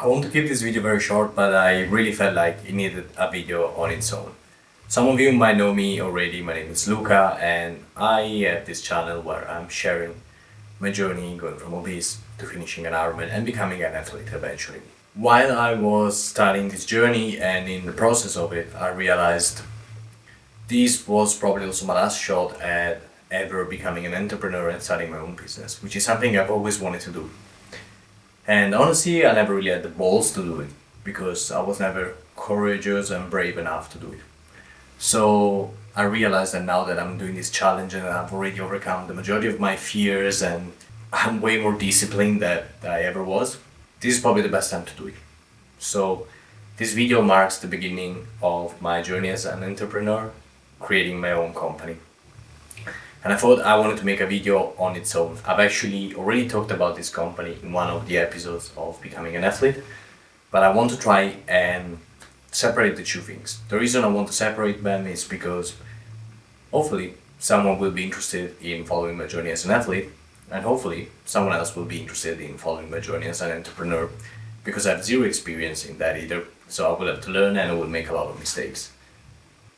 I want to keep this video very short, but I really felt like it needed a video on its own. Some of you might know me already. My name is Luca, and I have this channel where I'm sharing my journey going from obese to finishing an Ironman and becoming an athlete eventually. While I was starting this journey and in the process of it, I realized this was probably also my last shot at ever becoming an entrepreneur and starting my own business, which is something I've always wanted to do. And honestly, I never really had the balls to do it because I was never courageous and brave enough to do it. So I realized that now that I'm doing this challenge and I've already overcome the majority of my fears and I'm way more disciplined than I ever was, this is probably the best time to do it. So this video marks the beginning of my journey as an entrepreneur, creating my own company. And I thought I wanted to make a video on its own. I've actually already talked about this company in one of the episodes of Becoming an Athlete, but I want to try and separate the two things. The reason I want to separate them is because hopefully someone will be interested in following my journey as an athlete, and hopefully someone else will be interested in following my journey as an entrepreneur, because I have zero experience in that either, so I will have to learn and I will make a lot of mistakes.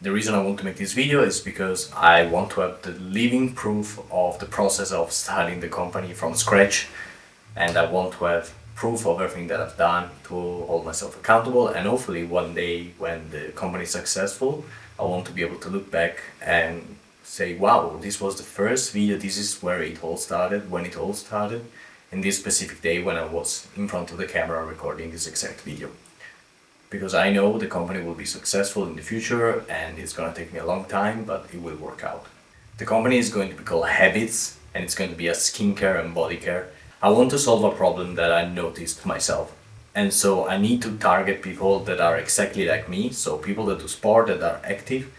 The reason I want to make this video is because I want to have the living proof of the process of starting the company from scratch, and I want to have proof of everything that I've done to hold myself accountable, and hopefully one day when the company is successful, I want to be able to look back and say, wow, this was the first video, this is where it all started, when it all started, in this specific day when I was in front of the camera recording this exact video. Because I know the company will be successful in the future and it's gonna take me a long time, but it will work out. The company is going to be called Habits and it's going to be a skincare and body care. I want to solve a problem that I noticed myself. And so I need to target people that are exactly like me, so people that do sport, that are active,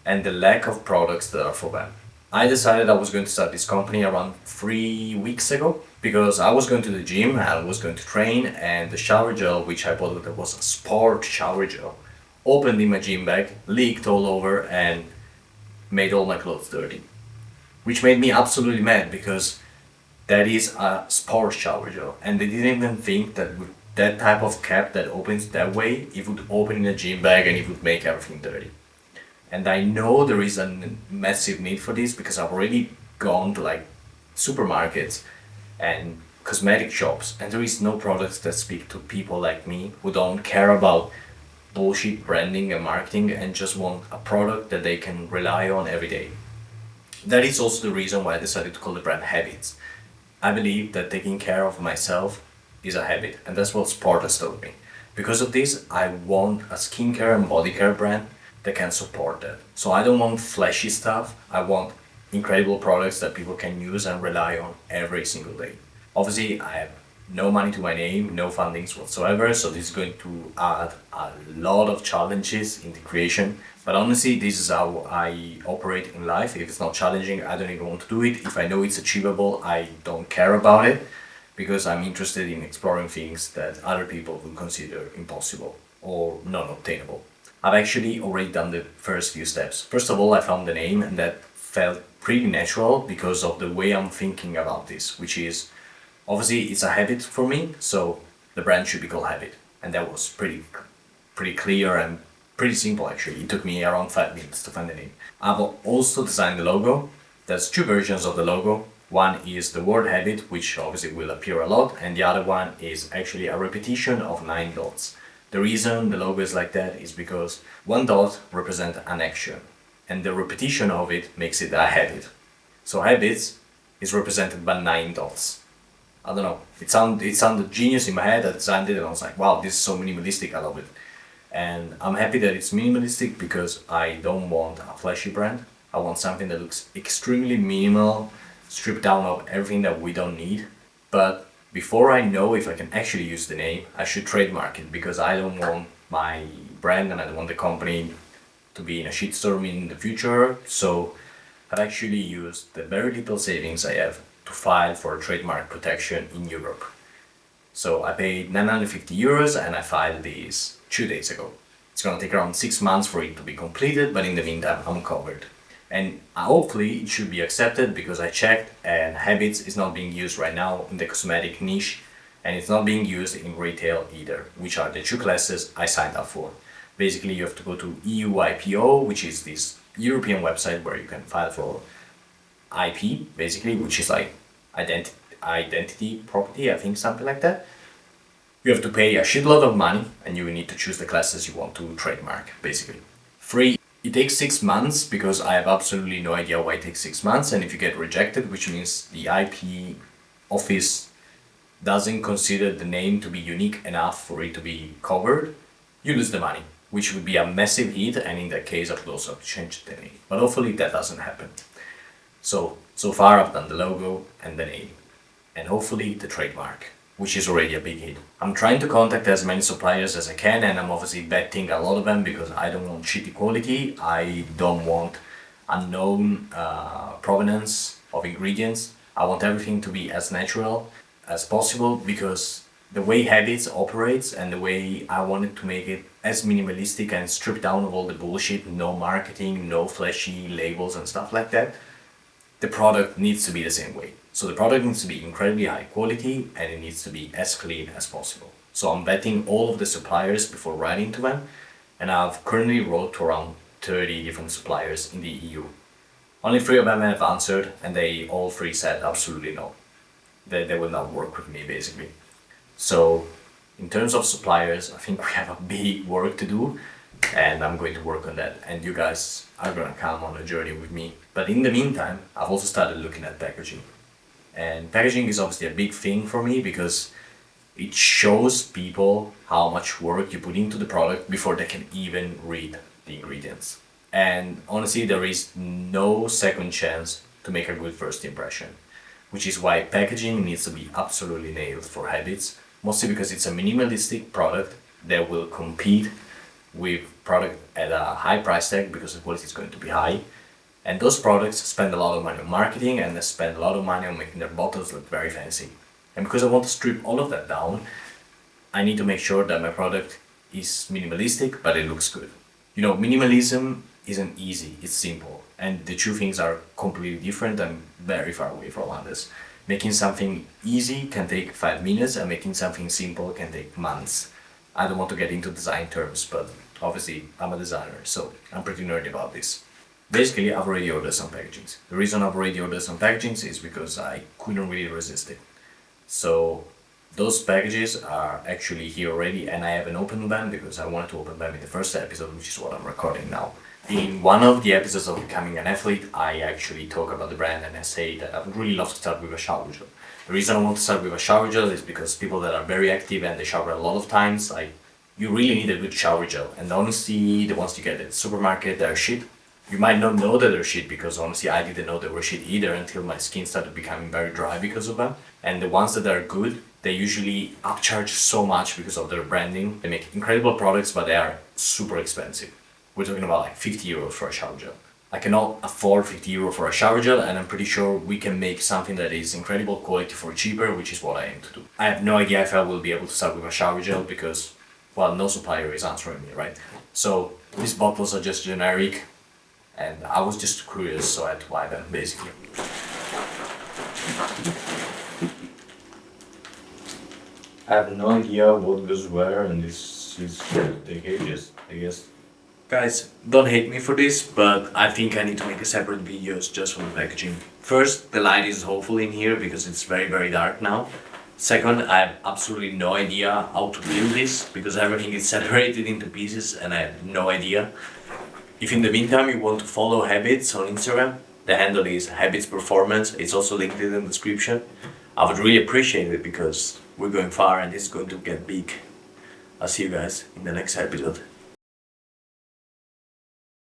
and the lack of products that are for them. I decided I was going to start this company around 3 weeks ago because I was going to the gym, I was going to train, and the shower gel, which I bought that was a sport shower gel, opened in my gym bag, leaked all over, and made all my clothes dirty. Which made me absolutely mad because that is a sport shower gel, and they didn't even think that with that type of cap that opens that way, it would open in a gym bag and it would make everything dirty. And I know there is a massive need for this because I've already gone to like supermarkets and cosmetic shops, and there is no products that speak to people like me who don't care about bullshit branding and marketing and just want a product that they can rely on every day. That is also the reason why I decided to call the brand Habits. I believe that taking care of myself is a habit, and that's what sport has taught me. Because of this, I want a skincare and body care brand that can support that. So I don't want flashy stuff, I want incredible products that people can use and rely on every single day. Obviously, I have no money to my name, no fundings whatsoever, so this is going to add a lot of challenges in the creation. But honestly, this is how I operate in life. If it's not challenging, I don't even want to do it. If I know it's achievable, I don't care about it because I'm interested in exploring things that other people would consider impossible or non-obtainable. I've actually already done the first few steps. First of all, I found the name, and that felt pretty natural because of the way I'm thinking about this, which is obviously it's a habit for me, so the brand should be called Habit. And that was pretty clear and pretty simple actually. It took me around 5 minutes to find the name. I've also designed the logo. There's two versions of the logo. One is the word habit, which obviously will appear a lot, and the other one is actually a repetition of 9 dots. The reason the logo is like that is because one dot represents an action, and the repetition of it makes it a habit. So habits is represented by 9 dots. I don't know, it sounded genius in my head. I designed it and I was like, wow, this is so minimalistic, I love it. And I'm happy that it's minimalistic because I don't want a flashy brand. I want something that looks extremely minimal, stripped down of everything that we don't need. But before I know if I can actually use the name, I should trademark it because I don't want my brand and I don't want the company to be in a shitstorm in the future. So I've actually used the very little savings I have to file for trademark protection in Europe. So I paid 950 euros and I filed this 2 days ago. It's gonna take around 6 months for it to be completed, but in the meantime I'm covered. And hopefully it should be accepted because I checked and Habits is not being used right now in the cosmetic niche and it's not being used in retail either, which are the two classes I signed up for. Basically, you have to go to EUIPO, which is this European website where you can file for IP, basically, which is like identity property, I think, something like that. You have to pay a shitload of money, and you need to choose the classes you want to trademark, basically. Free. It takes 6 months because I have absolutely no idea why it takes 6 months, and if you get rejected, which means the IP office doesn't consider the name to be unique enough for it to be covered, you lose the money, which would be a massive hit, and in that case I would also have to change the name. But hopefully that doesn't happen. So far I've done the logo and the name, and hopefully the trademark, which is already a big hit. I'm trying to contact as many suppliers as I can, and I'm obviously betting a lot of them because I don't want shitty quality, I don't want unknown provenance of ingredients. I want everything to be as natural as possible because the way Habits operates and the way I wanted to make it as minimalistic and stripped down of all the bullshit, no marketing, no flashy labels and stuff like that, the product needs to be the same way. So the product needs to be incredibly high quality and it needs to be as clean as possible. So I'm vetting all of the suppliers before writing to them, and I've currently wrote to around 30 different suppliers in the EU. Only 3 of them have answered, and they all 3 said absolutely no. They will not work with me, basically. So in terms of suppliers, I think we have a big work to do, and I'm going to work on that, and you guys are gonna come on a journey with me. But in the meantime, I've also started looking at packaging. And packaging is obviously a big thing for me because it shows people how much work you put into the product before they can even read the ingredients. And honestly, there is no second chance to make a good first impression, which is why packaging needs to be absolutely nailed for Habits, mostly because it's a minimalistic product that will compete with product at a high price tag because the quality is going to be high. And those products spend a lot of money on marketing and they spend a lot of money on making their bottles look very fancy. And because I want to strip all of that down, I need to make sure that my product is minimalistic, but it looks good. You know, minimalism isn't easy, it's simple. And the two things are completely different and very far away from others. Making something easy can take 5 minutes and making something simple can take months. I don't want to get into design terms, but obviously I'm a designer, so I'm pretty nerdy about this. Basically, I've already ordered some packagings. The reason I've already ordered some packagings is because I couldn't really resist it. So those packages are actually here already, and I haven't opened them because I wanted to open them in the first episode, which is what I'm recording now. In one of the episodes of Becoming an Athlete, I actually talk about the brand and I say that I would really love to start with a shower gel. The reason I want to start with a shower gel is because people that are very active and they shower a lot of times, you really need a good shower gel. And honestly, the ones you get at the supermarket, they're shit. You might not know that they're shit because honestly I didn't know they were shit either until my skin started becoming very dry because of them. And the ones that are good, they usually upcharge so much because of their branding. They make incredible products, but they are super expensive. We're talking about like 50 euros for a shower gel. I cannot afford 50 euro for a shower gel, and I'm pretty sure we can make something that is incredible quality for cheaper, which is what I aim to do. I have no idea if I will be able to start with a shower gel because, well, no supplier is answering me, right? So these bottles are just generic, and I was just curious, so I had to buy them, basically. I have no idea what goes where, and this is the cages, I guess. Guys, don't hate me for this, but I think I need to make a separate videos just for the packaging. First, the light is awful in here because it's very, very dark now. Second, I have absolutely no idea how to build this because everything is separated into pieces and I have no idea. If in the meantime you want to follow Habits on Instagram, the handle is Habits Performance. It's also linked in the description. I would really appreciate it because we're going far and it's going to get big. I'll see you guys in the next episode.